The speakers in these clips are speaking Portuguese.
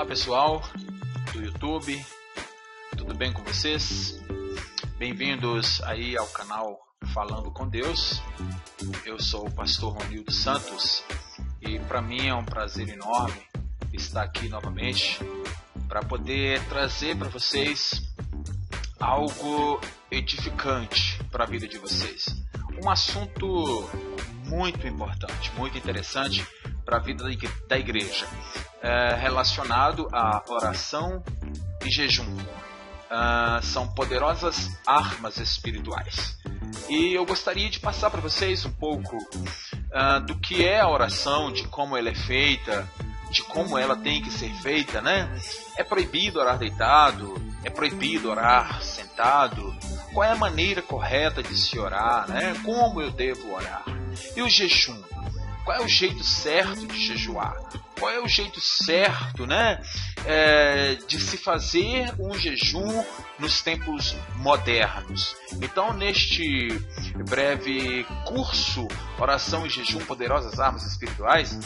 Olá pessoal do YouTube, tudo bem com vocês? Bem-vindos aí ao canal Falando com Deus. Eu sou o pastor Ronildo Santos e para mim é um prazer enorme estar aqui novamente para poder trazer para vocês algo edificante para a vida de vocês. Um assunto muito importante, muito interessante para a vida da igreja, relacionado à oração e jejum. São poderosas armas espirituais. E eu gostaria de passar para vocês um pouco do que é a oração, de como ela é feita, de como ela tem que ser feita, né? É proibido orar deitado? É proibido orar sentado? Qual é a maneira correta de se orar, né? Como eu devo orar? E o jejum? Qual é o jeito certo de jejuar? Qual é o jeito certo, né, de se fazer um jejum nos tempos modernos? Então, neste breve curso, Oração e Jejum, Poderosas Armas Espirituais,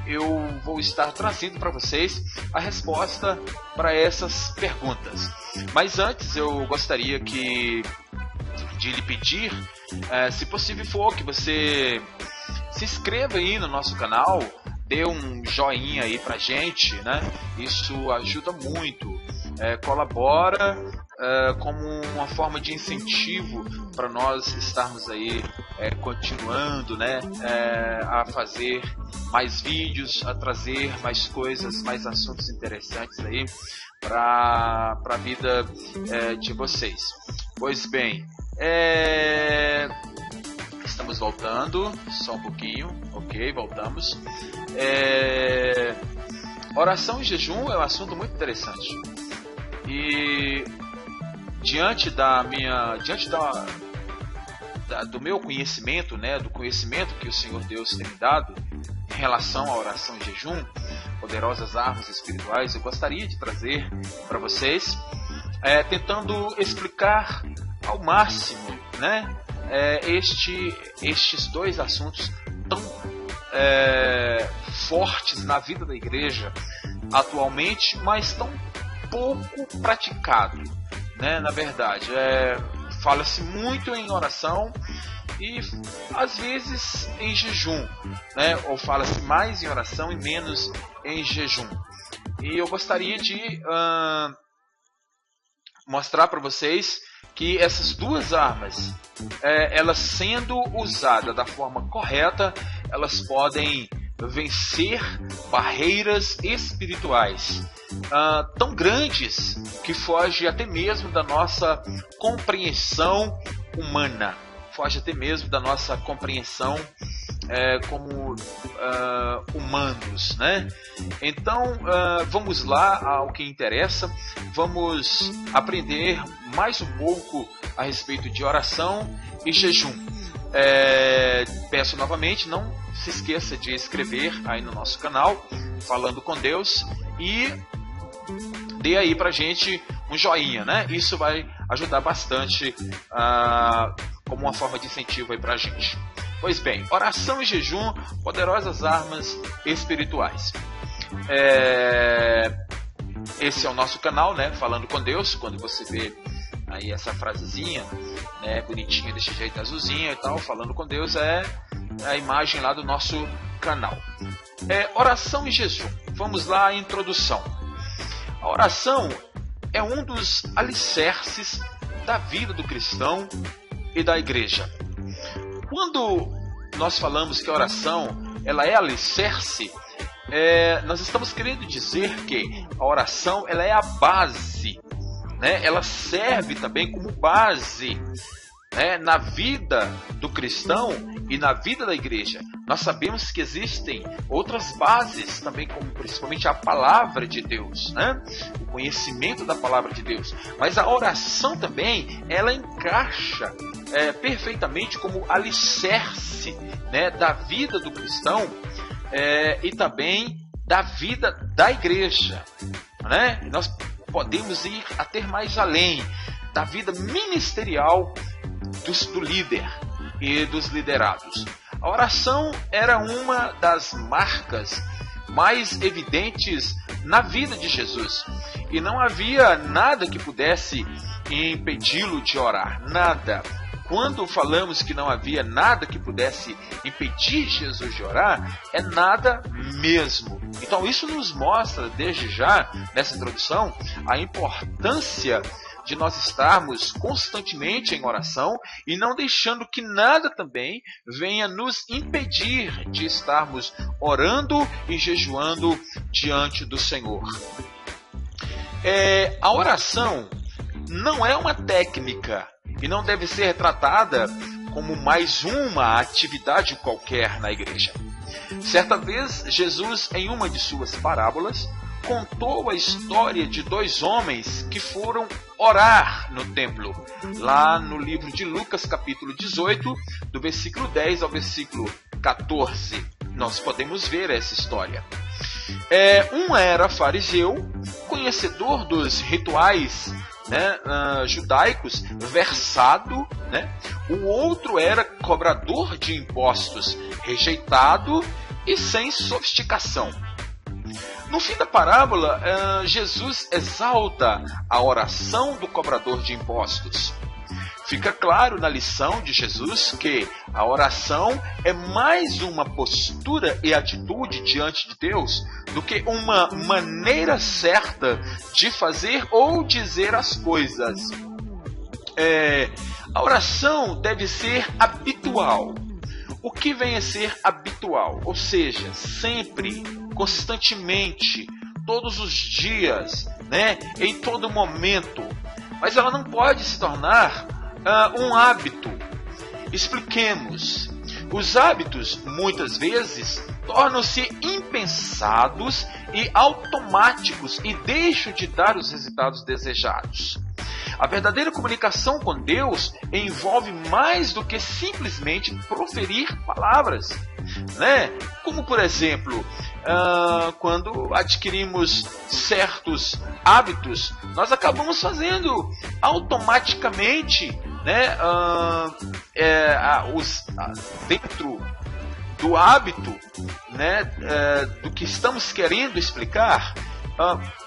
eu vou estar trazendo para vocês a resposta para essas perguntas. Mas antes, eu gostaria de lhe pedir, se possível for, que você se inscreva aí no nosso canal, dê um joinha aí pra gente, né? Isso ajuda muito, colabora como uma forma de incentivo para nós estarmos aí continuando, né? A fazer mais vídeos, a trazer mais coisas, mais assuntos interessantes aí para a vida de vocês. Pois bem, estamos voltando, só um pouquinho, ok, voltamos. Oração e jejum é um assunto muito interessante. E diante do meu conhecimento, né, do conhecimento que o Senhor Deus tem me dado em relação à oração e jejum, poderosas armas espirituais, eu gostaria de trazer para vocês, tentando explicar ao máximo, né, estes dois assuntos tão fortes na vida da igreja atualmente, mas tão pouco praticado, né? Na verdade, fala-se muito em oração e às vezes em jejum, né? Ou fala-se mais em oração e menos em jejum. E eu gostaria de mostrar para vocês que essas duas armas, elas sendo usadas da forma correta, elas podem vencer barreiras espirituais tão grandes que foge até mesmo da nossa compreensão humana, foge até mesmo da nossa compreensão como humanos, né? Então vamos lá ao que interessa, vamos aprender mais um pouco a respeito de oração e jejum. Peço novamente, não se esqueça de inscrever aí no nosso canal Falando com Deus e dê aí pra gente um joinha, né? Isso vai ajudar bastante como uma forma de incentivo aí pra gente. Pois bem, oração e jejum, poderosas armas espirituais. Esse é o nosso canal, né? Falando com Deus. Quando você vê aí essa frasezinha, né, bonitinha desse jeito azulzinha e tal, Falando com Deus, é a imagem lá do nosso canal. Oração e jejum. Vamos lá, a introdução. A oração é um dos alicerces da vida do cristão e da igreja. Quando nós falamos que a oração ela é alicerce, nós estamos querendo dizer que a oração ela é a base, né? Ela serve também como base, né, na vida do cristão e na vida da igreja. Nós sabemos que existem outras bases também, como principalmente a palavra de Deus, né? O conhecimento da palavra de Deus. Mas a oração também, ela encaixa perfeitamente como alicerce, né, da vida do cristão e também da vida da igreja, né? Nós podemos ir até mais além da vida ministerial do líder e dos liderados. A oração era uma das marcas mais evidentes na vida de Jesus. E não havia nada que pudesse impedi-lo de orar, nada. Quando falamos que não havia nada que pudesse impedir Jesus de orar, é nada mesmo. Então isso nos mostra, desde já, nessa introdução, a importância de nós estarmos constantemente em oração e não deixando que nada também venha nos impedir de estarmos orando e jejuando diante do Senhor. A oração não é uma técnica e não deve ser tratada como mais uma atividade qualquer na igreja. Certa vez, Jesus, em uma de suas parábolas, contou a história de dois homens que foram orar no templo, lá no livro de Lucas, capítulo 18, do versículo 10 ao versículo 14. Nós podemos ver essa história. Um era fariseu, conhecedor dos rituais judaicos, versado, O outro era cobrador de impostos, rejeitado e sem sofisticação. No fim da parábola, Jesus exalta a oração do cobrador de impostos. Fica claro na lição de Jesus que a oração é mais uma postura e atitude diante de Deus do que uma maneira certa de fazer ou dizer as coisas. A oração deve ser habitual. O que vem a ser habitual? Ou seja, sempre, constantemente, todos os dias, em todo momento. Mas ela não pode se tornar um hábito. Expliquemos. Os hábitos, muitas vezes, tornam-se impensados e automáticos e deixam de dar os resultados desejados. A verdadeira comunicação com Deus envolve mais do que simplesmente proferir palavras, Como, por exemplo, quando adquirimos certos hábitos, nós acabamos fazendo automaticamente, dentro do hábito, do que estamos querendo explicar.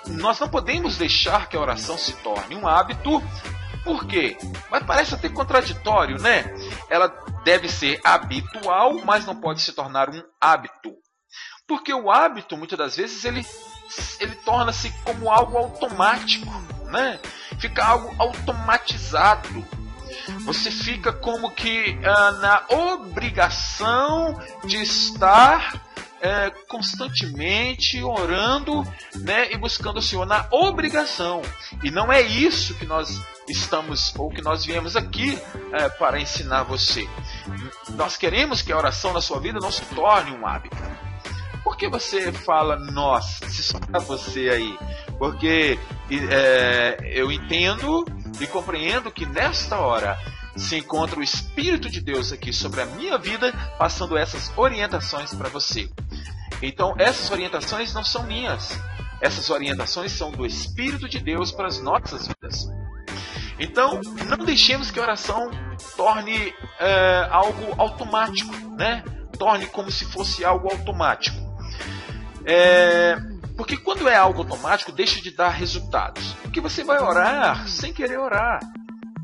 Nós não podemos deixar que a oração se torne um hábito. Por quê? Mas parece até contraditório, Ela deve ser habitual, mas não pode se tornar um hábito. Porque o hábito, muitas das vezes, ele torna-se como algo automático, Fica algo automatizado. Você fica como que na obrigação de estar constantemente orando, e buscando o Senhor na obrigação. E não é isso que nós estamos, ou que nós viemos aqui para ensinar você. Nós queremos que a oração na sua vida não se torne um hábito. Por que você fala nós, se só é você aí? Porque eu entendo e compreendo que nesta hora se encontra o Espírito de Deus aqui sobre a minha vida, passando essas orientações para você. Então, essas orientações não são minhas. Essas orientações são do Espírito de Deus para as nossas vidas. Então, não deixemos que a oração torne algo automático, Torne como se fosse algo automático. Porque quando é algo automático, deixa de dar resultados. Porque você vai orar sem querer orar.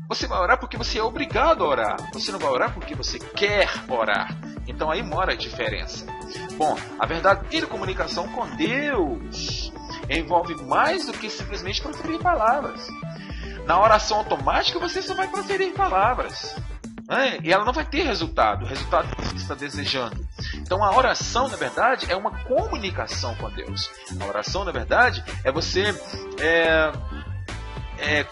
Você vai orar porque você é obrigado a orar. Você não vai orar porque você quer orar. Então aí mora a diferença. Bom, a verdadeira comunicação com Deus envolve mais do que simplesmente proferir palavras. Na oração automática você só vai proferir palavras, e ela não vai ter resultado, o resultado que você está desejando. Então a oração, na verdade, é uma comunicação com Deus. A oração, na verdade, é você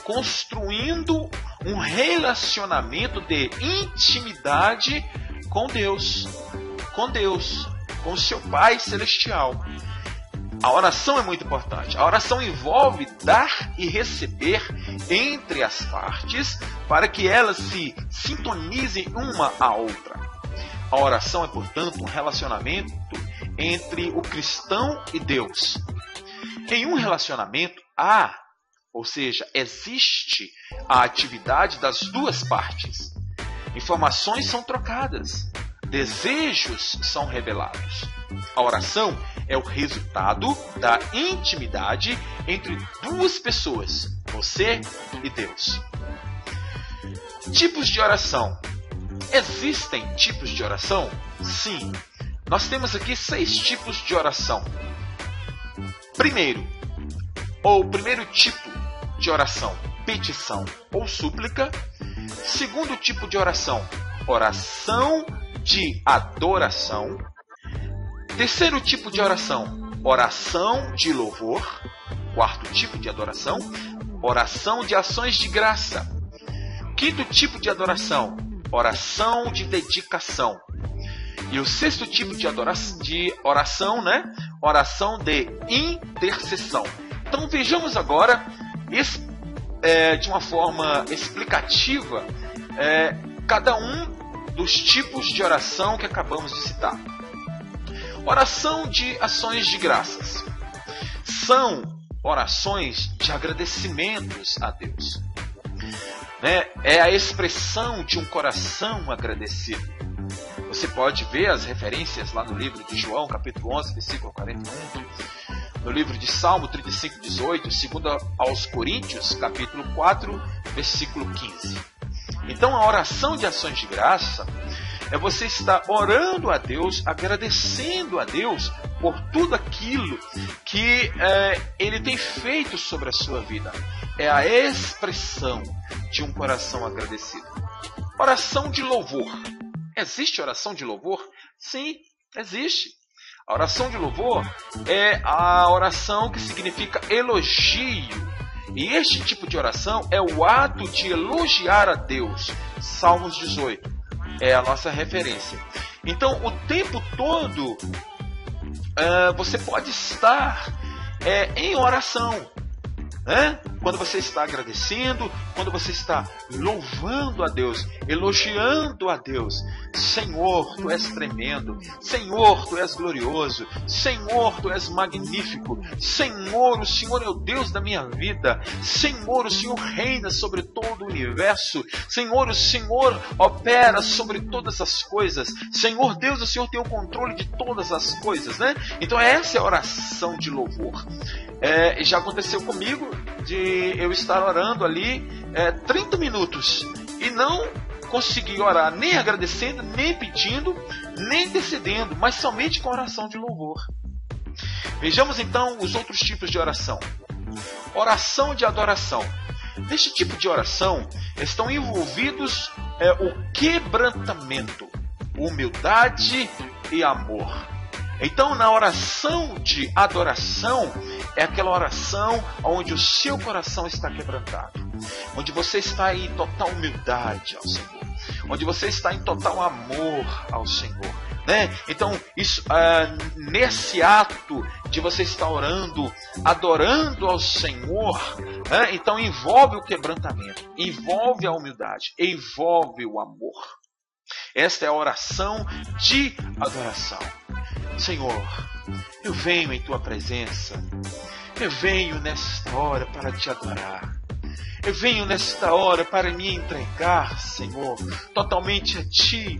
construindo um relacionamento de intimidade com Deus, com o seu Pai Celestial. A oração é muito importante. A oração envolve dar e receber entre as partes para que elas se sintonizem uma à outra. A oração é, portanto, um relacionamento entre o cristão e Deus. Em um relacionamento ou seja, existe a atividade das duas partes. Informações são trocadas. desejos são revelados. A oração é o resultado da intimidade entre duas pessoas, você e Deus. Tipos de oração. Existem tipos de oração? Sim. Nós temos aqui 6 tipos de oração. Primeiro tipo de oração, petição ou súplica. Segundo tipo de oração, oração de adoração. Terceiro tipo de oração, oração de louvor. Quarto tipo de adoração, oração de ações de graça. Quinto tipo de adoração, oração de dedicação. E o sexto tipo de oração, oração de intercessão. Então vejamos agora, de uma forma explicativa, cada um dos tipos de oração que acabamos de citar. Oração de ações de graças. São orações de agradecimentos a Deus. É a expressão de um coração agradecido. Você pode ver as referências lá no livro de João, capítulo 11, versículo 41. No livro de Salmo 35, 18. Segundo aos Coríntios, capítulo 4, versículo 15. Então a oração de ações de graça é você estar orando a Deus, agradecendo a Deus por tudo aquilo que Ele tem feito sobre a sua vida. É a expressão de um coração agradecido. Oração de louvor. Existe oração de louvor? Sim, existe. A oração de louvor é a oração que significa elogio. E este tipo de oração é o ato de elogiar a Deus. Salmos 18 é a nossa referência. Então, o tempo todo, você pode estar em oração. Quando você está agradecendo, quando você está louvando a Deus, elogiando a Deus. Senhor, Tu és tremendo. Senhor, Tu és glorioso. Senhor, Tu és magnífico. Senhor, o Senhor é o Deus da minha vida. Senhor, o Senhor reina sobre todo o universo. Senhor, o Senhor opera sobre todas as coisas. Senhor Deus, o Senhor tem o controle de todas as coisas, Então essa é a oração de louvor. Já aconteceu comigo de eu estar orando ali 30 minutos e não conseguir orar nem agradecendo, nem pedindo, nem intercedendo, mas somente com oração de louvor. Vejamos então os outros tipos de oração. Oração de adoração. Neste tipo de oração estão envolvidos o quebrantamento, humildade e amor. Então, na oração de adoração, é aquela oração onde o seu coração está quebrantado, onde você está em total humildade ao Senhor, onde você está em total amor ao Senhor. Então, isso, nesse ato de você estar orando, adorando ao Senhor, então envolve o quebrantamento, envolve a humildade, envolve o amor. Esta é a oração de adoração. Senhor, eu venho em Tua presença. Eu venho nesta hora para Te adorar. Eu venho nesta hora para me entregar, Senhor, totalmente a Ti.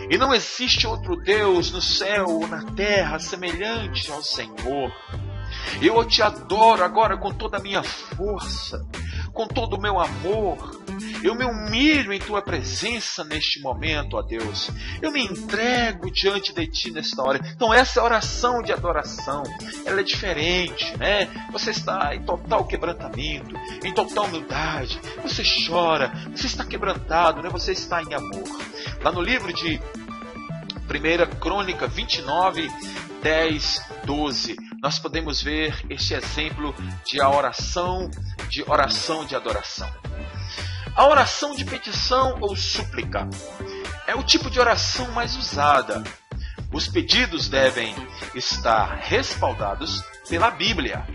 E não existe outro Deus no céu ou na terra semelhante ao Senhor. Eu Te adoro agora com toda a minha força, com todo o meu amor. Eu me humilho em Tua presença neste momento, ó Deus. Eu me entrego diante de Ti nesta hora. Então essa é a oração de adoração. Ela é diferente, Você está em total quebrantamento, em total humildade. Você chora, você está quebrantado, Você está em amor. Lá no livro de 1 Crônica 29, 10, 12, nós podemos ver este exemplo de oração de adoração. A oração de petição ou súplica é o tipo de oração mais usada. Os pedidos devem estar respaldados pela Bíblia.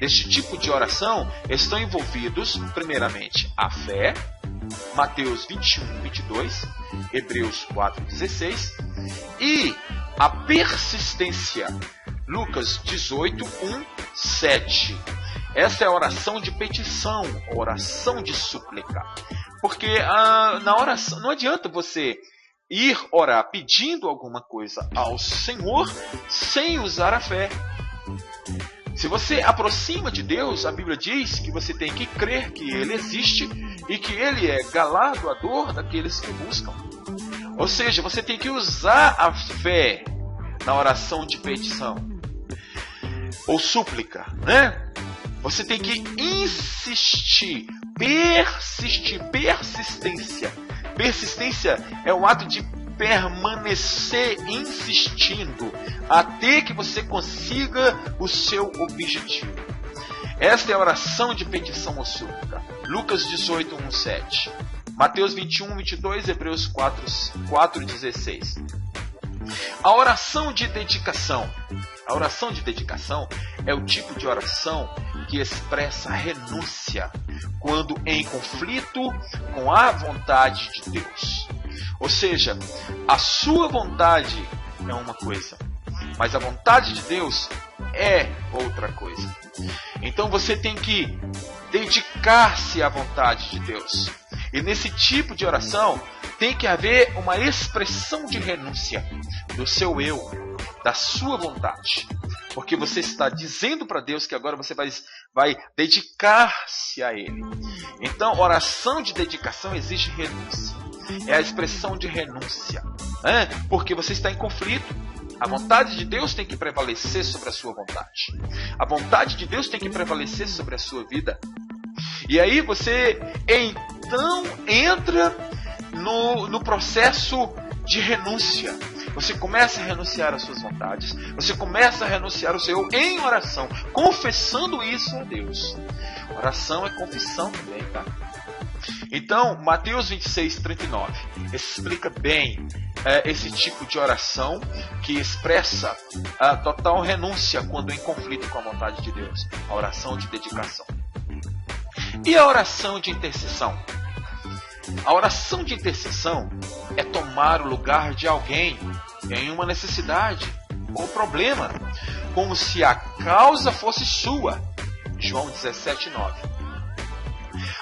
Neste tipo de oração estão envolvidos, primeiramente, a fé, Mateus 21, 22, Hebreus 4, 16, e a persistência, Lucas 18, 1, 7. Essa é a oração de petição, a oração de súplica. Porque na oração, não adianta você ir orar pedindo alguma coisa ao Senhor sem usar a fé. Se você aproxima de Deus, a Bíblia diz que você tem que crer que Ele existe e que Ele é galardoador daqueles que buscam. Ou seja, você tem que usar a fé na oração de petição ou súplica, né? Você tem que insistir, persistência. Persistência é o ato de permanecer insistindo até que você consiga o seu objetivo. Esta é a oração de petição ou súplica. Lucas 18, 1, 7. Mateus 21, 22, Hebreus 4, 16. A oração de dedicação. A oração de dedicação é o tipo de oração que expressa renúncia quando em conflito com a vontade de Deus. Ou seja, a sua vontade é uma coisa, mas a vontade de Deus é outra coisa. Então você tem que dedicar-se à vontade de Deus. E nesse tipo de oração tem que haver uma expressão de renúncia do seu eu, da sua vontade. Porque você está dizendo para Deus que agora você vai dedicar-se a Ele. Então, oração de dedicação exige renúncia. É a expressão de renúncia. Né? Porque você está em conflito. A vontade de Deus tem que prevalecer sobre a sua vontade. A vontade de Deus tem que prevalecer sobre a sua vida. E aí você então entra no processo de renúncia. Você começa a renunciar às suas vontades. Você começa a renunciar ao seu eu em oração, confessando isso a Deus. Oração é confissão também, tá? Então, Mateus 26, 39 explica bem esse tipo de oração que expressa a total renúncia quando em conflito com a vontade de Deus. A oração de dedicação. E a oração de intercessão? A oração de intercessão é tomar o lugar de alguém em uma necessidade ou problema, como se a causa fosse sua. João 17, 9.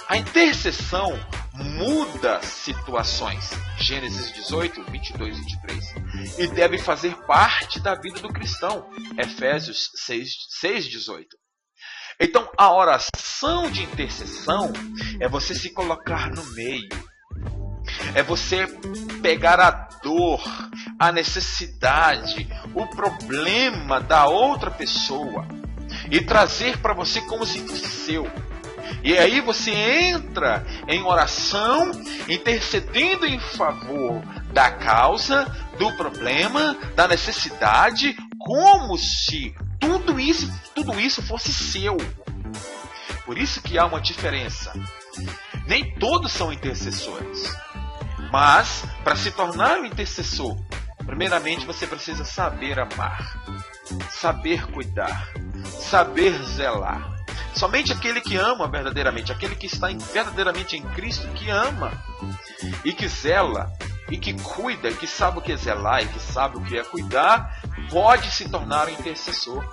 A intercessão muda situações. Gênesis 18, 22 e 23. E deve fazer parte da vida do cristão. Efésios 6, 18. Então, a oração de intercessão é você se colocar no meio. É você pegar a dor, a necessidade, o problema da outra pessoa e trazer para você como se fosse seu. E aí você entra em oração, intercedendo em favor da causa, do problema, da necessidade, como se tudo isso fosse seu. Por isso que há uma diferença. Nem todos são intercessores. Mas, para se tornar um intercessor, primeiramente você precisa saber amar, saber cuidar, saber zelar. Somente aquele que ama verdadeiramente, aquele que está verdadeiramente em Cristo, que ama e que zela e que cuida, que sabe o que é zelar e que sabe o que é cuidar, pode se tornar um intercessor.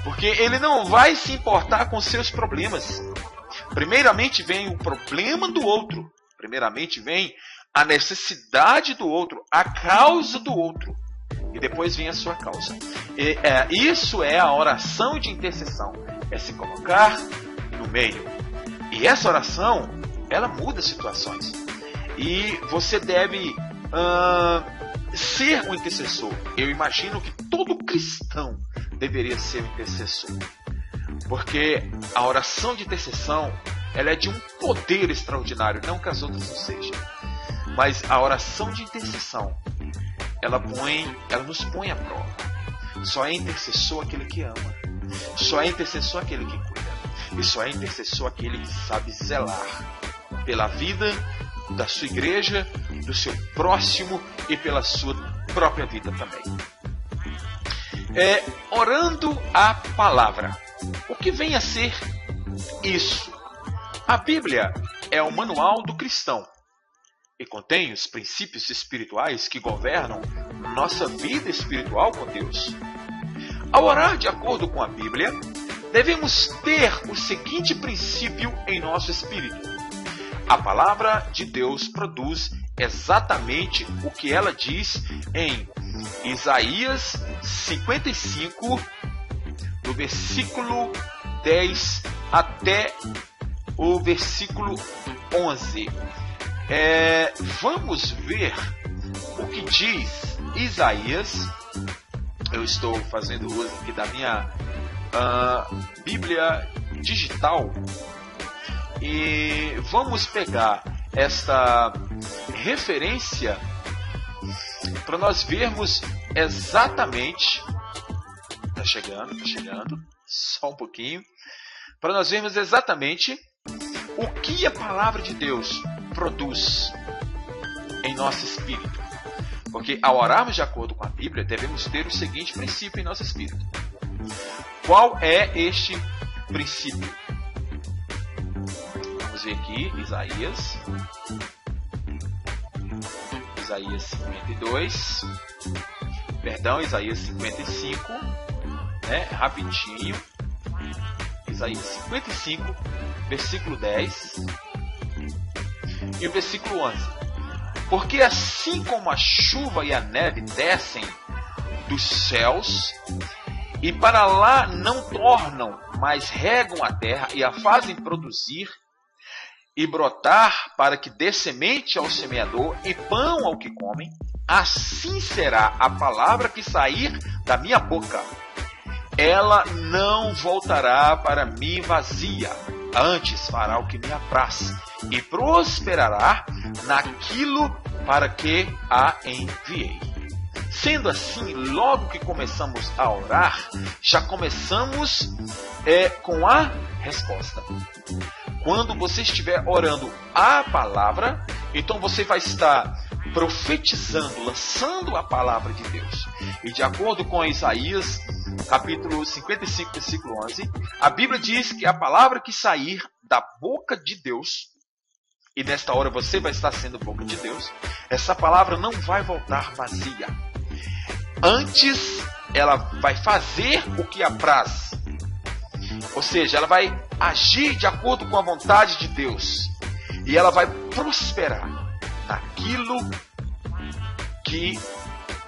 Porque ele não vai se importar com seus problemas. Primeiramente vem o problema do outro. Primeiramente vem a necessidade do outro, a causa do outro. E depois vem a sua causa. Isso é a oração de intercessão. É se colocar no meio. E essa oração, ela muda situações. E você deve ser um intercessor. Eu imagino que todo cristão deveria ser um intercessor. Porque a oração de intercessão, ela é de um poder extraordinário. Não que as outras não sejam. Mas a oração de intercessão, ela nos põe à prova. Só é intercessor aquele que ama. Só é intercessor aquele que cuida. E só é intercessor aquele que sabe zelar pela vida da sua igreja, do seu próximo e pela sua própria vida também. Orando a palavra. O que vem a ser isso? A Bíblia é o manual do cristão e contém os princípios espirituais que governam nossa vida espiritual com Deus. Ao orar de acordo com a Bíblia, devemos ter o seguinte princípio em nosso espírito: a palavra de Deus produz exatamente o que ela diz em Isaías 55, do versículo 10 até o versículo 11. Vamos ver o que diz Isaías. Eu estou fazendo uso aqui da minha Bíblia digital e vamos pegar esta referência para nós vermos exatamente. Tá chegando, só um pouquinho, para nós vermos exatamente o que a palavra de Deus produz em nosso espírito. Porque ao orarmos de acordo com a Bíblia, devemos ter o seguinte princípio em nosso espírito. Qual é este princípio? Vamos ver aqui, Isaías 52, Isaías 55, rapidinho, Isaías 55, versículo 10 e o versículo 11. Porque assim como a chuva e a neve descem dos céus e para lá não tornam, mas regam a terra e a fazem produzir e brotar para que dê semente ao semeador e pão ao que comem, assim será a palavra que sair da minha boca. Ela não voltará para mim vazia, antes fará o que me apraz e prosperará naquilo para que a enviei. Sendo assim, logo que começamos a orar, já começamos com a resposta. Quando você estiver orando a palavra, então você vai estar profetizando, lançando a palavra de Deus. E de acordo com Isaías, capítulo 55, versículo 11, a Bíblia diz que a palavra que sair da boca de Deus, e nesta hora você vai estar sendo boca de Deus, essa palavra não vai voltar vazia. Antes, ela vai fazer o que apraz. Ou seja, ela vai agir de acordo com a vontade de Deus. E ela vai prosperar naquilo que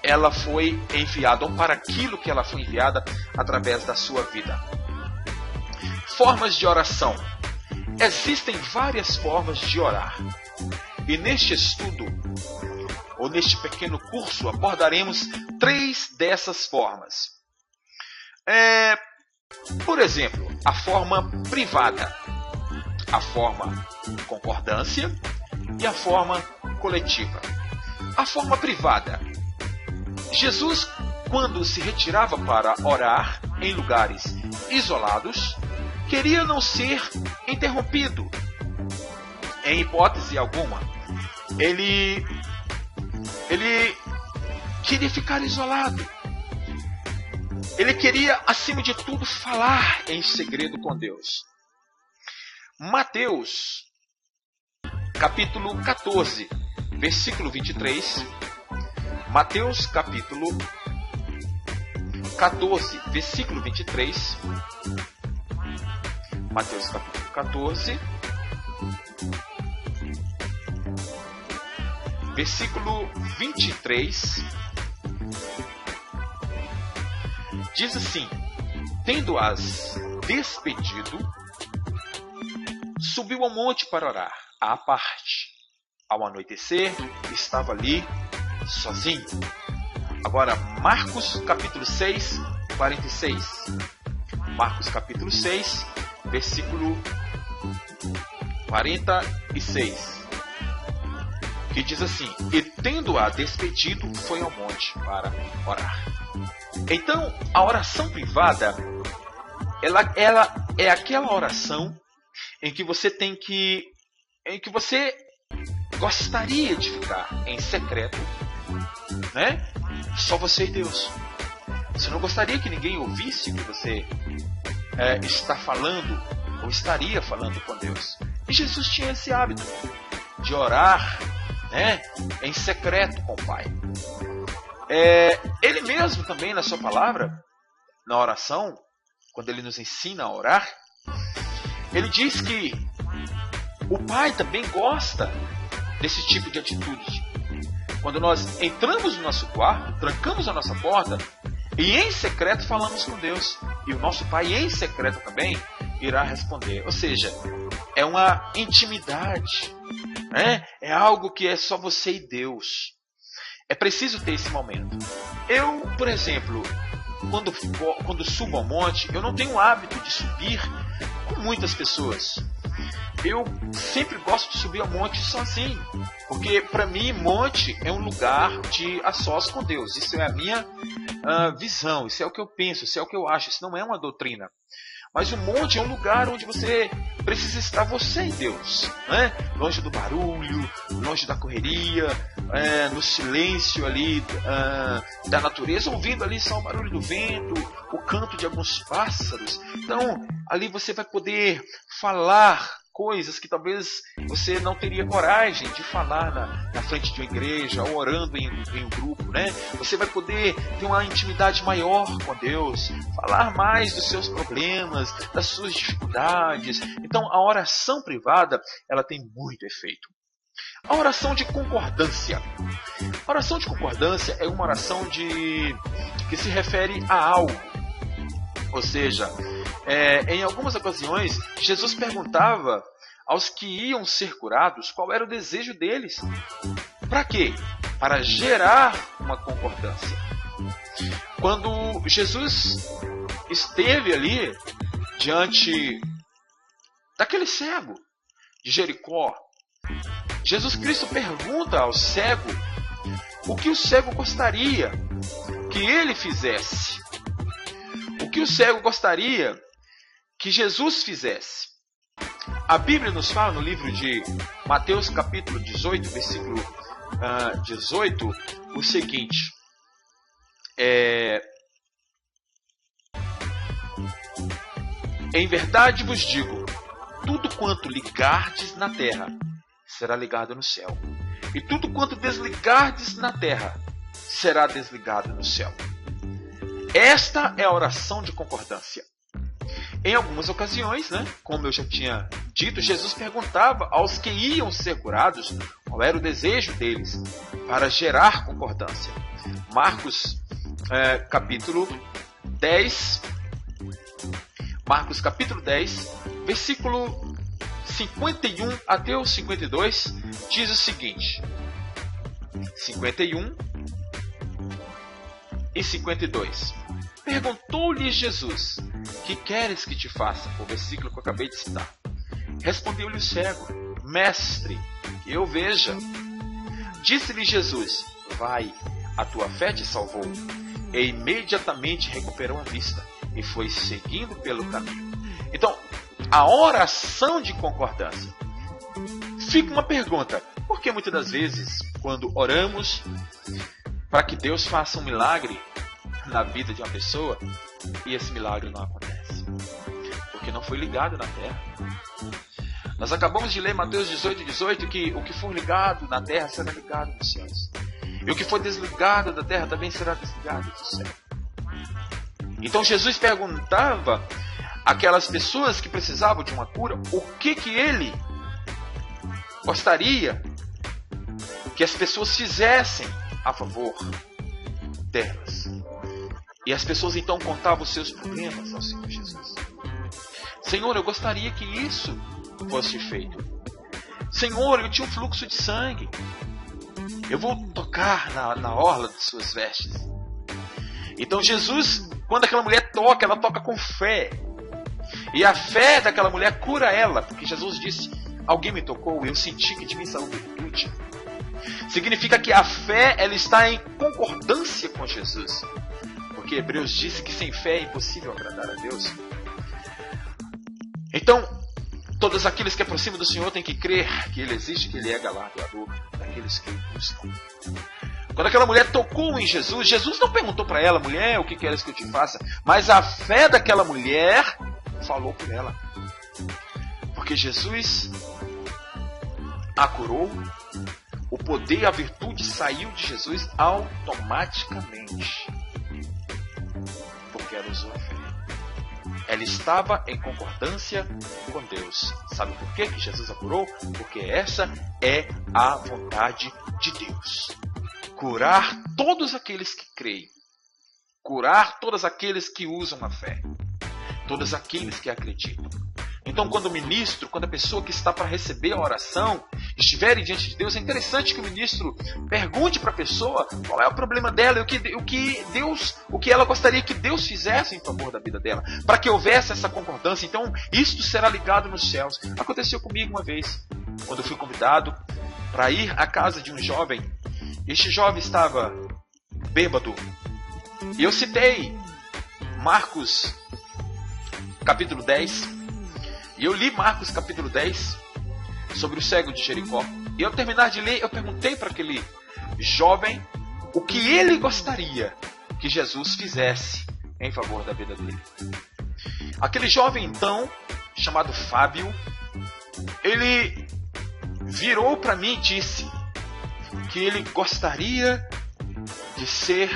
ela foi enviada, ou para aquilo que ela foi enviada através da sua vida. Formas de oração. Existem várias formas de orar. E neste estudo, ou neste pequeno curso, abordaremos 3 dessas formas. Por exemplo, a forma privada, a forma concordância e a forma coletiva. A forma privada. Jesus, quando se retirava para orar em lugares isolados, queria não ser interrompido. Em hipótese alguma, ele queria ficar isolado. Ele queria, acima de tudo, falar em segredo com Deus. Mateus, capítulo 14, versículo 23. Mateus, capítulo 14, versículo 23. Mateus, capítulo 14, versículo 23. Diz assim: tendo-as despedido, subiu ao monte para orar, à parte. Ao anoitecer, estava ali sozinho. Agora, Marcos capítulo 6, 46. Marcos capítulo 6, versículo 46. Que diz assim: e tendo-a despedido, foi ao monte para orar. Então, a oração privada, ela é aquela oração em que você gostaria de ficar em secreto, né? Só você e Deus. Você não gostaria que ninguém ouvisse o que você está falando ou estaria falando com Deus. E Jesus tinha esse hábito de orar, né, em secreto com o Pai. Ele mesmo também, na sua palavra, na oração, quando ele nos ensina a orar, ele diz que o Pai também gosta desse tipo de atitude, Quando nós entramos no nosso quarto, trancamos a nossa porta e em secreto falamos com Deus. E o nosso Pai em secreto também irá responder. Ou seja, é uma intimidade, né? É algo que é só você e Deus. É preciso ter esse momento. Eu, por exemplo, quando subo ao monte, eu não tenho o hábito de subir com muitas pessoas. Eu sempre gosto de subir ao monte sozinho, porque para mim monte é um lugar de a sós com Deus. Isso é a minha visão, isso é o que eu penso, isso é o que eu acho, isso não é uma doutrina. Mas o monte é um lugar onde você precisa estar você e Deus, né? Longe do barulho, longe da correria, no silêncio ali da natureza, ouvindo ali só o barulho do vento, o canto de alguns pássaros. Então, ali você vai poder falar coisas que talvez você não teria coragem de falar na frente de uma igreja ou orando em um grupo, né? Você vai poder ter uma intimidade maior com Deus, falar mais dos seus problemas, das suas dificuldades. Então, a oração privada, ela tem muito efeito. A oração de concordância. A oração de concordância é uma oração que se refere a algo. Ou seja, em algumas ocasiões, Jesus perguntava aos que iam ser curados qual era o desejo deles. Para quê? Para gerar uma concordância. Quando Jesus esteve ali diante daquele cego de Jericó, Jesus Cristo pergunta ao cego o que o cego gostaria que ele fizesse. O que o cego gostaria que Jesus fizesse? A Bíblia nos fala no livro de Mateus capítulo 18, versículo 18, o seguinte. Em verdade vos digo, tudo quanto ligardes na terra será ligado no céu, e tudo quanto desligardes na terra será desligado no céu. Esta é a oração de concordância. Em algumas ocasiões, né, como eu já tinha dito, Jesus perguntava aos que iam ser curados qual era o desejo deles para gerar concordância. Marcos capítulo 10, versículo 51 até o 52, diz o seguinte. 51 e 52. Perguntou-lhe Jesus, que queres que te faça? O versículo que eu acabei de citar. Respondeu-lhe o cego, mestre, que eu veja. Disse-lhe Jesus, vai, a tua fé te salvou. E imediatamente recuperou a vista e foi seguindo pelo caminho. Então, a oração de concordância. Fica uma pergunta, por que muitas das vezes, quando oramos para que Deus faça um milagre na vida de uma pessoa, e esse milagre não acontece? Porque não foi ligado na terra. Nós acabamos de ler Mateus 18, que o que for ligado na terra será ligado nos céus. E o que for desligado da terra também será desligado do céu. Então Jesus perguntava àquelas pessoas que precisavam de uma cura, o que ele gostaria que as pessoas fizessem a favor delas. E as pessoas então contavam os seus problemas ao Senhor Jesus. Senhor, eu gostaria que isso fosse feito. Senhor, eu tinha um fluxo de sangue. Eu vou tocar na orla de suas vestes. Então Jesus, quando aquela mulher toca, ela toca com fé. E a fé daquela mulher cura ela. Porque Jesus disse, alguém me tocou e eu senti que de mim saiu virtude. Significa que a fé, ela está em concordância com Jesus. Porque Hebreus disse que sem fé é impossível agradar a Deus. Então, todos aqueles que aproximam do Senhor têm que crer que Ele existe, que Ele é galardoador daqueles que o buscam. Quando aquela mulher tocou em Jesus, Jesus não perguntou para ela, mulher, o que queres que eu te faça? Mas a fé daquela mulher falou por ela. Porque Jesus a curou, o poder e a virtude saiu de Jesus automaticamente. Porque ela usou a fé. Ela estava em concordância com Deus. Sabe por que Jesus a curou? Porque essa é a vontade de Deus. curar todos aqueles que creem, curar todos aqueles que usam a fé, todos aqueles que acreditam. Então, quando o ministro, quando a pessoa que está para receber a oração estiver diante de Deus, é interessante que o ministro pergunte para a pessoa qual é o problema dela e o que ela gostaria que Deus fizesse em favor da vida dela, para que houvesse essa concordância. Então, isto será ligado nos céus. Aconteceu comigo uma vez, quando eu fui convidado para ir à casa de um jovem. Este jovem estava bêbado. E eu citei Marcos capítulo 10. E eu li Marcos capítulo 10 sobre o cego de Jericó. E ao terminar de ler, eu perguntei para aquele jovem o que ele gostaria que Jesus fizesse em favor da vida dele. Aquele jovem, então, chamado Fábio, ele virou para mim e disse que ele gostaria de ser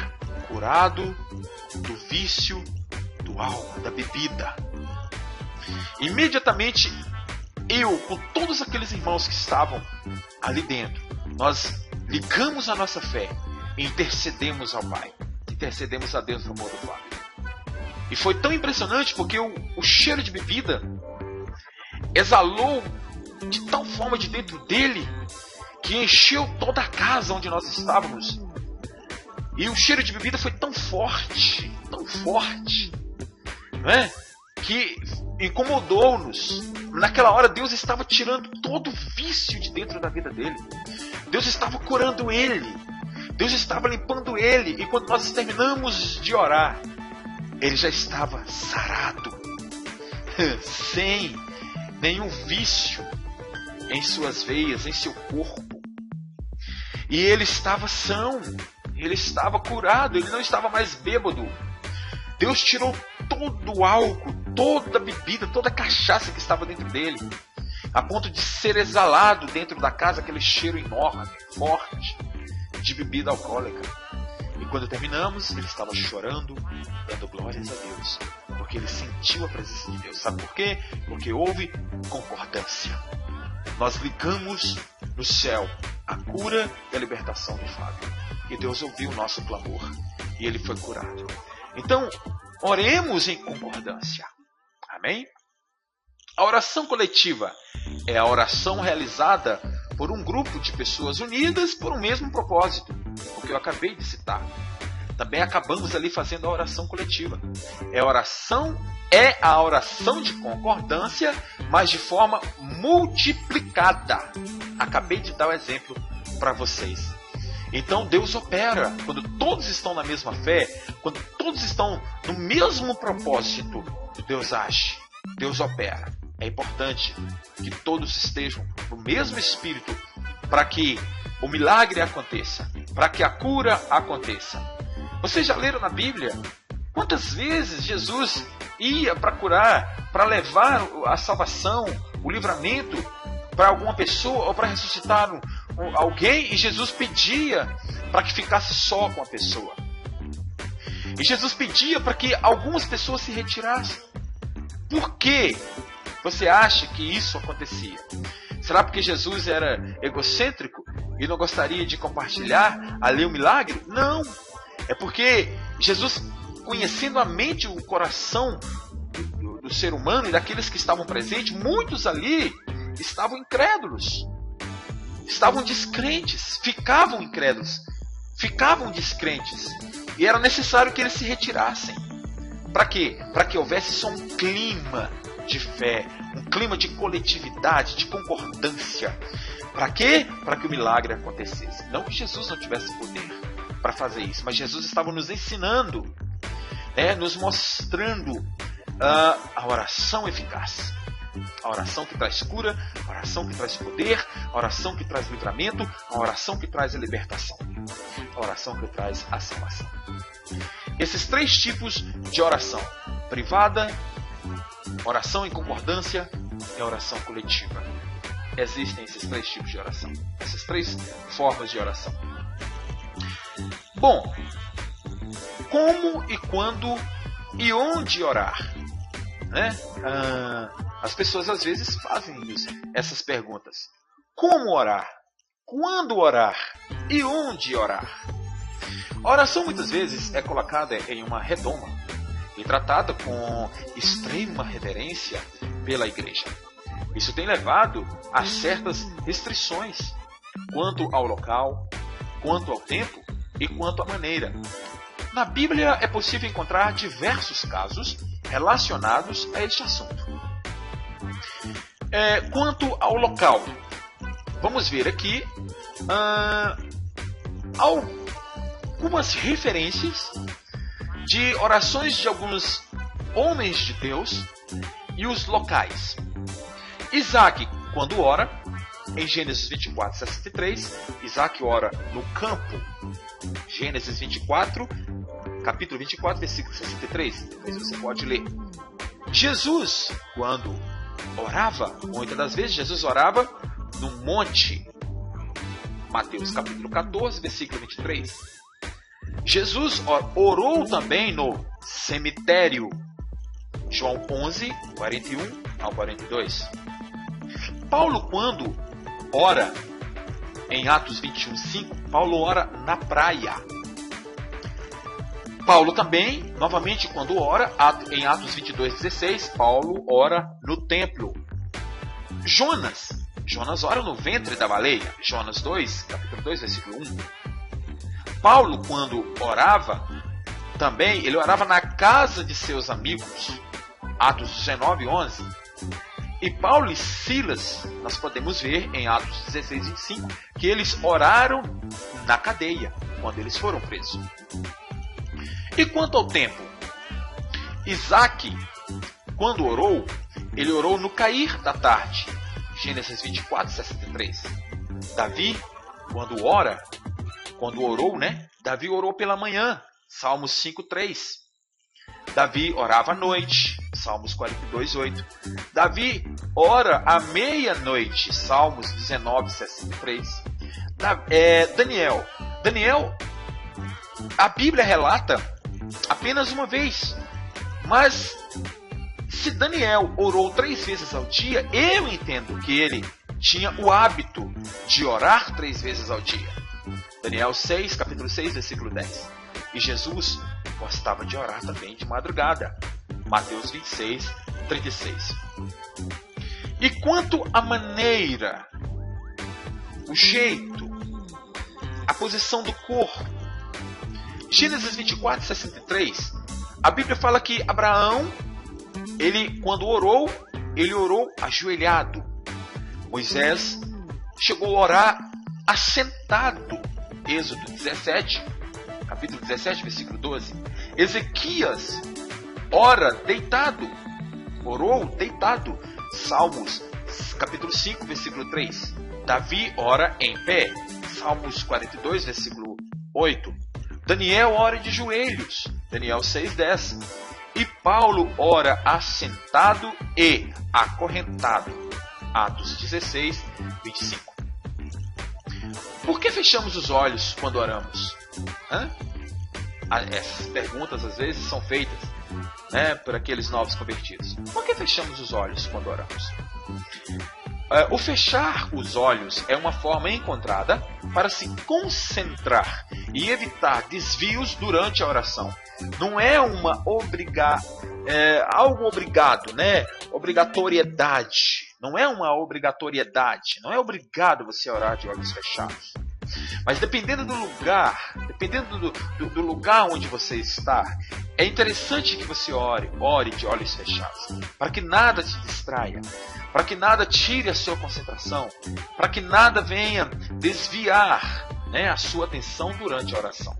curado do vício do álcool, da bebida. Imediatamente, eu, com todos aqueles irmãos que estavam ali dentro, nós ligamos a nossa fé e intercedemos ao Pai. Intercedemos a Deus no amor do Pai. E foi tão impressionante porque o cheiro de bebida exalou de tal forma de dentro dele que encheu toda a casa onde nós estávamos. E o cheiro de bebida foi tão forte, não é? Que incomodou-nos. Naquela hora Deus estava tirando todo o vício de dentro da vida dele. Deus estava curando ele. Deus estava limpando ele. E quando nós terminamos de orar, ele já estava sarado, sem nenhum vício em suas veias, em seu corpo. E ele estava são, ele estava curado, ele não estava mais bêbado. Deus tirou todo o álcool, toda a bebida, toda a cachaça que estava dentro dele, a ponto de ser exalado dentro da casa aquele cheiro enorme, forte, de bebida alcoólica. E quando terminamos, ele estava chorando, dando glórias a Deus, porque ele sentiu a presença de Deus. Sabe por quê? Porque houve concordância. Nós ligamos no céu a cura e a libertação do Fábio. E Deus ouviu o nosso clamor e ele foi curado. Então, oremos em concordância. Amém? A oração coletiva é a oração realizada por um grupo de pessoas unidas por um mesmo propósito, o que eu acabei de citar. Também acabamos ali fazendo a oração coletiva. É a oração de concordância, mas de forma multiplicada. Acabei de dar o exemplo para vocês. Então Deus opera quando todos estão na mesma fé, quando todos estão no mesmo propósito. Deus age, Deus opera. É importante que todos estejam no mesmo espírito para que o milagre aconteça, para que a cura aconteça. Vocês já leram na Bíblia quantas vezes Jesus ia para curar, para levar a salvação, o livramento para alguma pessoa ou para ressuscitar alguém, e Jesus pedia para que ficasse só com a pessoa. E Jesus pedia para que algumas pessoas se retirassem. Por que você acha que isso acontecia? Será porque Jesus era egocêntrico e não gostaria de compartilhar ali o milagre? Não. É porque Jesus, conhecendo a mente e o coração do ser humano e daqueles que estavam presentes, muitos ali estavam incrédulos, estavam descrentes, ficavam incrédulos, ficavam descrentes. E era necessário que eles se retirassem. Para quê? Para que houvesse só um clima de fé, um clima de coletividade, de concordância. Para quê? Para que o milagre acontecesse. Não que Jesus não tivesse poder para fazer isso, mas Jesus estava nos ensinando, nos mostrando a oração eficaz. A oração que traz cura, a oração que traz poder, a oração que traz livramento, a oração que traz a libertação, a oração que traz a salvação. Esses três tipos de oração: privada, oração em concordância e oração coletiva. Existem esses três tipos de oração, essas três formas de oração. Bom, como e quando e onde orar? As pessoas às vezes fazem essas perguntas. Como orar? Quando orar? E onde orar? A oração muitas vezes é colocada em uma redoma e tratada com extrema reverência pela igreja. Isso tem levado a certas restrições quanto ao local, quanto ao tempo e quanto à maneira. Na Bíblia é possível encontrar diversos casos relacionados a este assunto. Quanto ao local, vamos ver aqui algumas referências de orações de alguns homens de Deus e os locais. Isaac, quando ora, em Gênesis 24, 63, Isaac ora no campo. Gênesis 24, capítulo 24, versículo 63. Depois você pode ler. Jesus, quando orava, muitas das vezes Jesus orava no monte. Mateus capítulo 14, versículo 23. Jesus orou também no cemitério. João 11, 41 ao 42. Paulo, quando ora, em Atos 21, 5, Paulo ora na praia. Paulo também, novamente, quando ora, em Atos 22, 16, Paulo ora no templo. Jonas ora no ventre da baleia. Jonas 2, capítulo 2, versículo 1. Paulo, quando orava, também, ele orava na casa de seus amigos. Atos 19, 11. E Paulo e Silas, nós podemos ver em Atos 16, 25, que eles oraram na cadeia, quando eles foram presos. E quanto ao tempo? Isaac, quando orou, ele orou no cair da tarde. Gênesis 24, 63. Davi, quando orou, Davi orou pela manhã. Salmos 5, 3. Davi orava à noite. Salmos 42, 8. Davi ora à meia-noite. Salmos 19, 63. Daniel, a Bíblia relata apenas uma vez. Mas se Daniel orou 3 vezes ao dia, eu entendo que ele tinha o hábito de orar 3 vezes ao dia. Daniel 6, capítulo 6, versículo 10. E Jesus gostava de orar também de madrugada. Mateus 26, 36. E quanto à maneira, o jeito, a posição do corpo, Gênesis 24, 63, a Bíblia fala que Abraão, ele quando orou, ele orou ajoelhado. Moisés chegou a orar assentado. Êxodo 17, capítulo 17, versículo 12. Ezequias ora deitado, orou deitado. Salmos capítulo 5, versículo 3. Davi ora em pé. Salmos 42, versículo 8. Daniel ora de joelhos. Daniel 6, 10. E Paulo ora assentado e acorrentado. Atos 16, 25. Por que fechamos os olhos quando oramos? Essas perguntas às vezes são feitas por aqueles novos convertidos. Por que fechamos os olhos quando oramos? O fechar os olhos é uma forma encontrada para se concentrar e evitar desvios durante a oração. Não é uma algo obrigado, obrigatoriedade. Não é uma obrigatoriedade. Não é obrigado você orar de olhos fechados. Mas dependendo do lugar, do lugar onde você está, é interessante que você ore de olhos fechados, para que nada te distraia, para que nada tire a sua concentração, para que nada venha desviar a sua atenção durante a oração.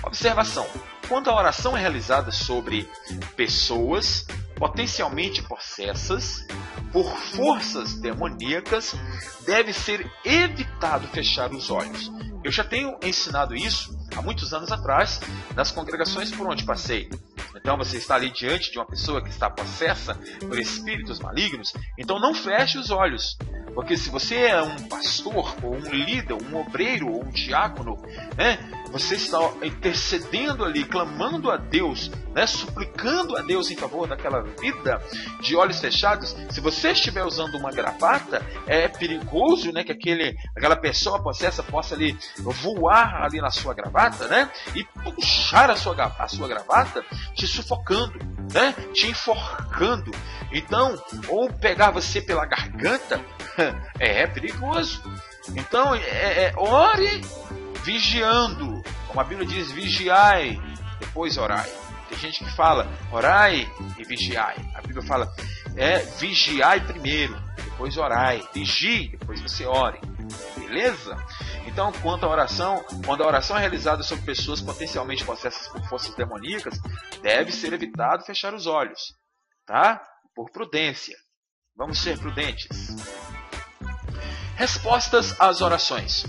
Observação: quando a oração é realizada sobre pessoas potencialmente possessas por forças demoníacas, deve ser evitado fechar os olhos. Eu já tenho ensinado isso há muitos anos atrás nas congregações por onde passei. Então você está ali diante de uma pessoa que está possessa por espíritos malignos, então não feche os olhos. Porque se você é um pastor, ou um líder, um obreiro, ou um diácono, né, você está intercedendo ali, clamando a Deus, né, suplicando a Deus em favor daquela vida de olhos fechados. Se você estiver usando uma gravata, é perigoso, né, que aquela pessoa possessa possa ali voar ali na sua gravata, né, e puxar a sua gravata, te sufocando, né, te enforcando. Então, ou pegar você pela garganta, é perigoso. Então, ore vigiando. Como a Bíblia diz, vigiai, depois orai. Tem gente que fala, orai e vigiai. A Bíblia fala, vigiai primeiro, depois orai. Vigie, depois você ore. Beleza? Então, quando a oração é realizada sobre pessoas potencialmente possessas por forças demoníacas, deve ser evitado fechar os olhos, tá? Por prudência. Vamos ser prudentes. Respostas às orações.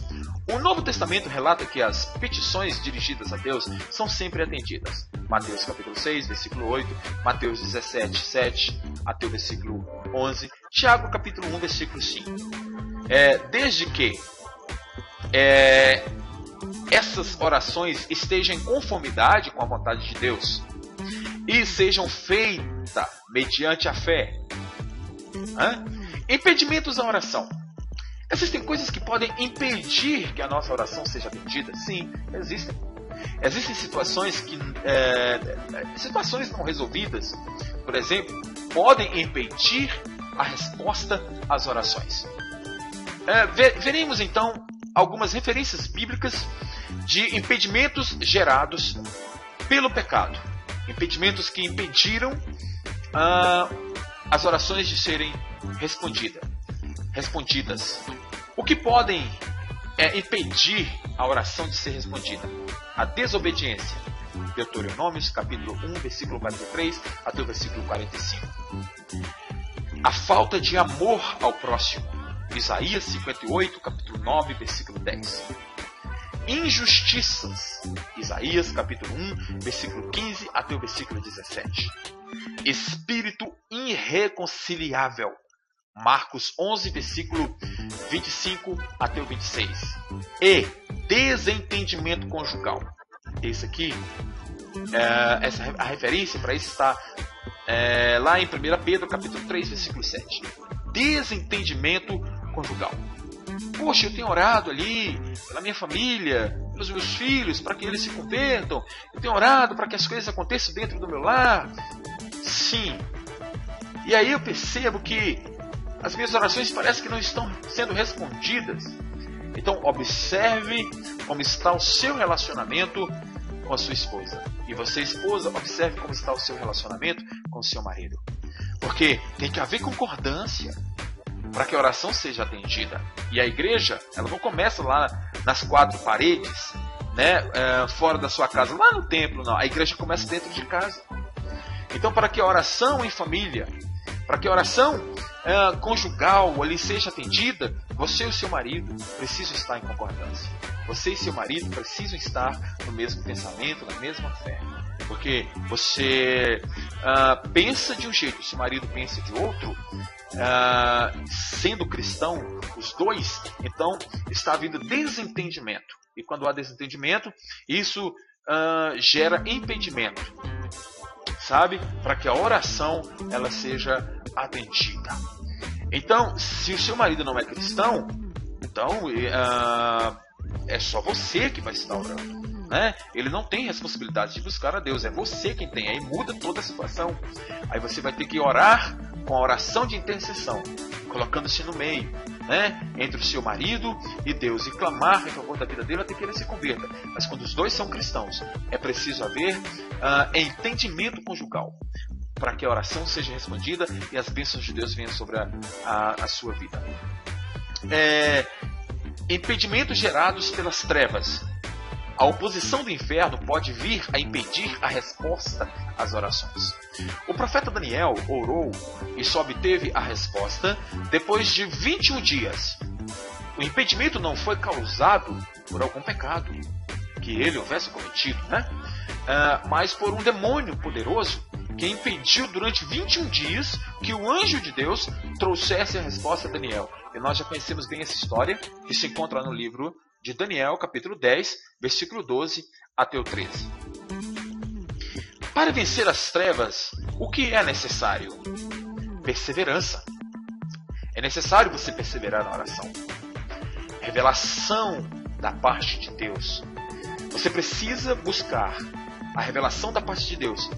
O Novo Testamento relata que as petições dirigidas a Deus são sempre atendidas. Mateus capítulo 6, versículo 8, Mateus 17, 7, até o versículo 11, Tiago capítulo 1, versículo 5. Desde que essas orações estejam em conformidade com a vontade de Deus e sejam feitas mediante a fé. Impedimentos à oração. Existem coisas que podem impedir que a nossa oração seja atendida? Sim, existem. Existem situações situações não resolvidas, por exemplo, podem impedir a resposta às orações. Veremos então algumas referências bíblicas de impedimentos gerados pelo pecado. Impedimentos que impediram as orações de serem respondidas. O que podem impedir a oração de ser respondida? A desobediência. Deuteronômios capítulo 1, versículo 43 até o versículo 45. A falta de amor ao próximo. Isaías 58, capítulo 9, versículo 10. Injustiças. Isaías capítulo 1, versículo 15 até o versículo 17. Espírito irreconciliável. Marcos 11, versículo 25 até o 26. E desentendimento conjugal. Esse aqui, a referência para isso está lá em 1 Pedro, capítulo 3, versículo 7. Desentendimento conjugal. Poxa, eu tenho orado ali pela minha família, pelos meus filhos, para que eles se convertam. Eu tenho orado para que as coisas aconteçam dentro do meu lar. Sim. E aí eu percebo que as minhas orações parecem que não estão sendo respondidas. Então observe como está o seu relacionamento com a sua esposa. E você, esposa, observe como está o seu relacionamento com o seu marido. Porque tem que haver concordância para que a oração seja atendida. E a igreja, ela não começa lá nas quatro paredes, né, fora da sua casa, lá no templo, não. A igreja começa dentro de casa. Então, para que a oração em família, para que a oração conjugal ali seja atendida, você e o seu marido precisam estar em concordância. Você e seu marido precisam estar no mesmo pensamento, na mesma fé. Porque você pensa de um jeito, seu marido pensa de outro, sendo cristão, os dois, então está havendo desentendimento. E quando há desentendimento, isso gera impedimento, sabe? Para que a oração ela seja atendida. Então, se o seu marido não é cristão, então é só você que vai estar orando, né? Ele não tem responsabilidade de buscar a Deus, é você quem tem. Aí muda toda a situação. Aí você vai ter que orar com a oração de intercessão, colocando-se no meio, né, entre o seu marido e Deus, e clamar em favor da vida dele até que ele se converta. Mas quando os dois são cristãos, é preciso haver entendimento conjugal para que a oração seja respondida e as bênçãos de Deus venham sobre a sua vida. Impedimentos gerados pelas trevas. A oposição do inferno pode vir a impedir a resposta às orações. O profeta Daniel orou e só obteve a resposta depois de 21 dias. O impedimento não foi causado por algum pecado que ele houvesse cometido, né? mas por um demônio poderoso que impediu durante 21 dias que o anjo de Deus trouxesse a resposta a Daniel. E nós já conhecemos bem essa história, que se encontra no livro de Daniel, capítulo 10, versículo 12 até o 13. Para vencer as trevas, o que é necessário? Perseverança. É necessário você perseverar na oração. Revelação da parte de Deus. Você precisa buscar a revelação da parte de Deus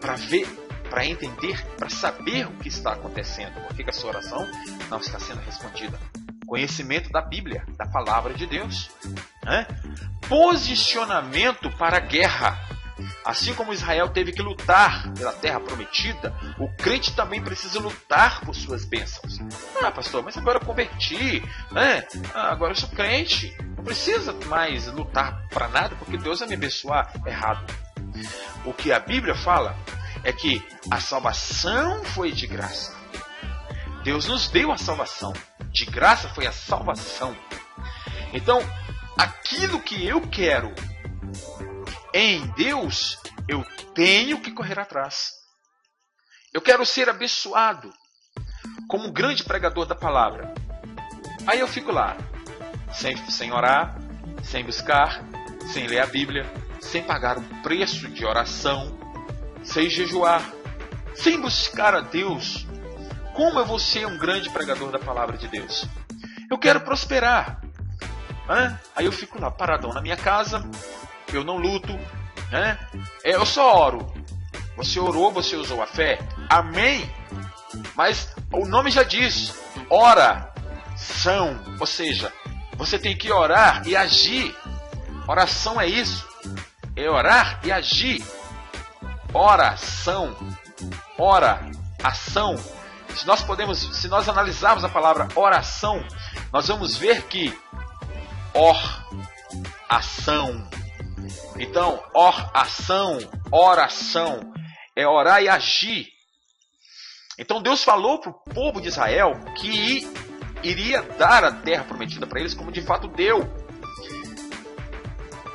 para ver, para entender, para saber o que está acontecendo. Por que a sua oração não está sendo respondida? Conhecimento da Bíblia, da palavra de Deus. Posicionamento para a guerra. Assim como Israel teve que lutar pela terra prometida, o crente também precisa lutar por suas bênçãos. Pastor, mas agora eu converti, agora eu sou crente, não precisa mais lutar para nada porque Deus vai me abençoar. Errado. O que a Bíblia fala é que a salvação foi de graça. Deus nos deu a salvação. De graça foi a salvação. Então, aquilo que eu quero em Deus, eu tenho que correr atrás. Eu quero ser abençoado como um grande pregador da palavra. Aí eu fico lá, sem orar, sem buscar, sem ler a Bíblia, sem pagar um preço de oração, sem jejuar, sem buscar a Deus. Como eu vou ser um grande pregador da palavra de Deus? Eu quero prosperar. Aí eu fico lá paradão na minha casa, eu não luto, eu só oro. Você orou, você usou a fé, amém? Mas o nome já diz, oração, ou seja, você tem que orar e agir. Oração é isso, é orar e agir. Oração, ora, ação. Se nós analisarmos a palavra oração, nós vamos ver que ação. Então, ação, oração, é orar e agir. Então Deus falou para o povo de Israel que iria dar a terra prometida para eles, como de fato deu.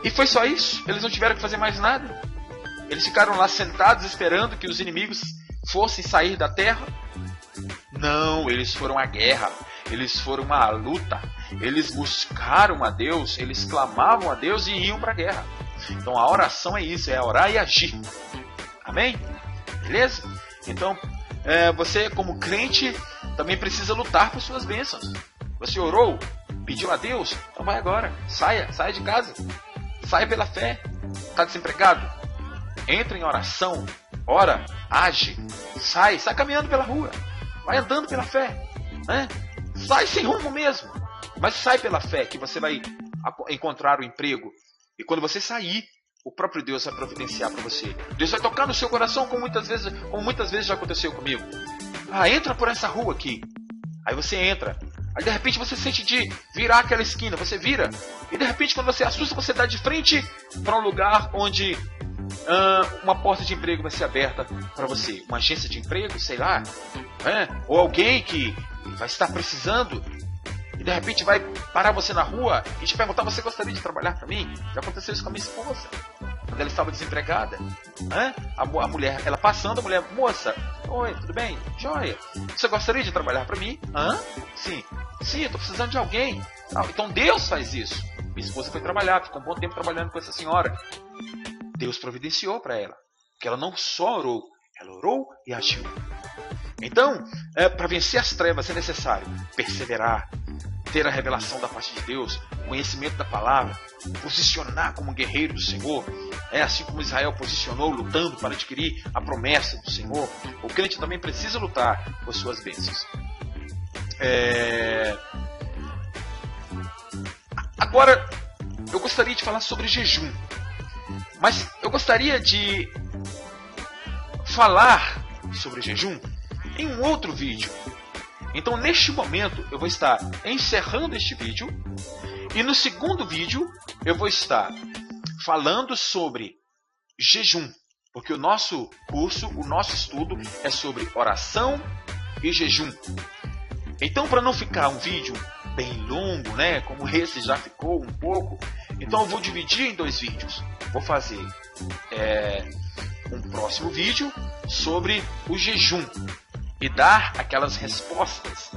E foi só isso, eles não tiveram que fazer mais nada. Eles ficaram lá sentados esperando que os inimigos fossem sair da terra. Não, eles foram à guerra, eles foram à luta, eles buscaram a Deus, eles clamavam a Deus e iam para a guerra. Então a oração é isso, é orar e agir. Amém? Beleza? Então, você como crente também precisa lutar por suas bênçãos. Você orou, pediu a Deus, então vai agora, saia de casa, saia pela fé. Está desempregado? Entra em oração, ora, age, sai caminhando pela rua, vai andando pela fé, sai sem rumo mesmo, mas sai pela fé que você vai encontrar o emprego. E quando você sair, o próprio Deus vai providenciar para você. Deus vai tocar no seu coração, como muitas vezes já aconteceu comigo. Entra por essa rua aqui. Aí você entra. Aí de repente você sente de virar aquela esquina. Você vira. E de repente quando você assusta, você dá de frente para um lugar onde uma porta de emprego vai ser aberta para você. Uma agência de emprego, sei lá. Ou alguém que vai estar precisando. E de repente vai parar você na rua e te perguntar: você gostaria de trabalhar para mim? Já aconteceu isso com a minha esposa, quando ela estava desempregada. A mulher, ela passando, a mulher: moça, oi, tudo bem? Joia, você gostaria de trabalhar para mim? Sim, eu estou precisando de alguém. Então Deus faz isso. Minha esposa foi trabalhar, ficou um bom tempo trabalhando com essa senhora. Deus providenciou para ela, porque ela não só orou, ela orou e agiu. Então, para vencer as trevas é necessário perseverar, ter a revelação da parte de Deus, conhecimento da palavra, posicionar como guerreiro do Senhor, assim como Israel posicionou lutando para adquirir a promessa do Senhor. O crente também precisa lutar por suas bênçãos. Agora, eu gostaria de falar sobre jejum, mas eu gostaria de falar sobre jejum em um outro vídeo. Então, neste momento, eu vou estar encerrando este vídeo. E no segundo vídeo, eu vou estar falando sobre jejum. Porque o nosso curso, o nosso estudo é sobre oração e jejum. Então, para não ficar um vídeo bem longo, como esse já ficou um pouco, Então eu vou dividir em 2 vídeos. Vou fazer um próximo vídeo sobre o jejum e dar aquelas respostas,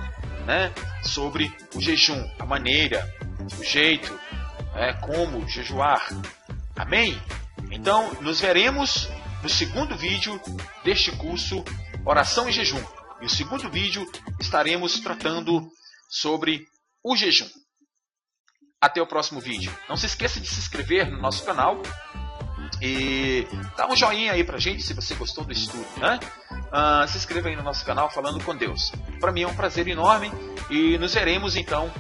né, sobre o jejum, a maneira, o jeito, como jejuar. Amém? Então nos veremos no segundo vídeo deste curso Oração e Jejum. E o segundo vídeo estaremos tratando sobre o jejum. Até o próximo vídeo. Não se esqueça de se inscrever no nosso canal e dá um joinha aí pra gente se você gostou do estudo, né? Se inscreva aí no nosso canal Falando com Deus. Para mim é um prazer enorme e nos veremos então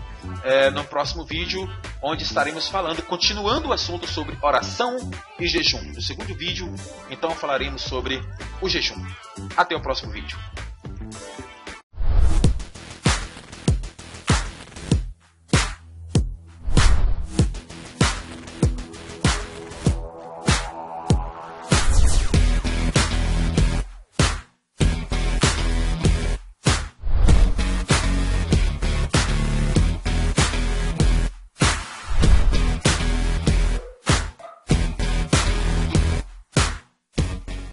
no próximo vídeo, onde estaremos falando, continuando o assunto sobre oração e jejum. No segundo vídeo, então falaremos sobre o jejum. Até o próximo vídeo.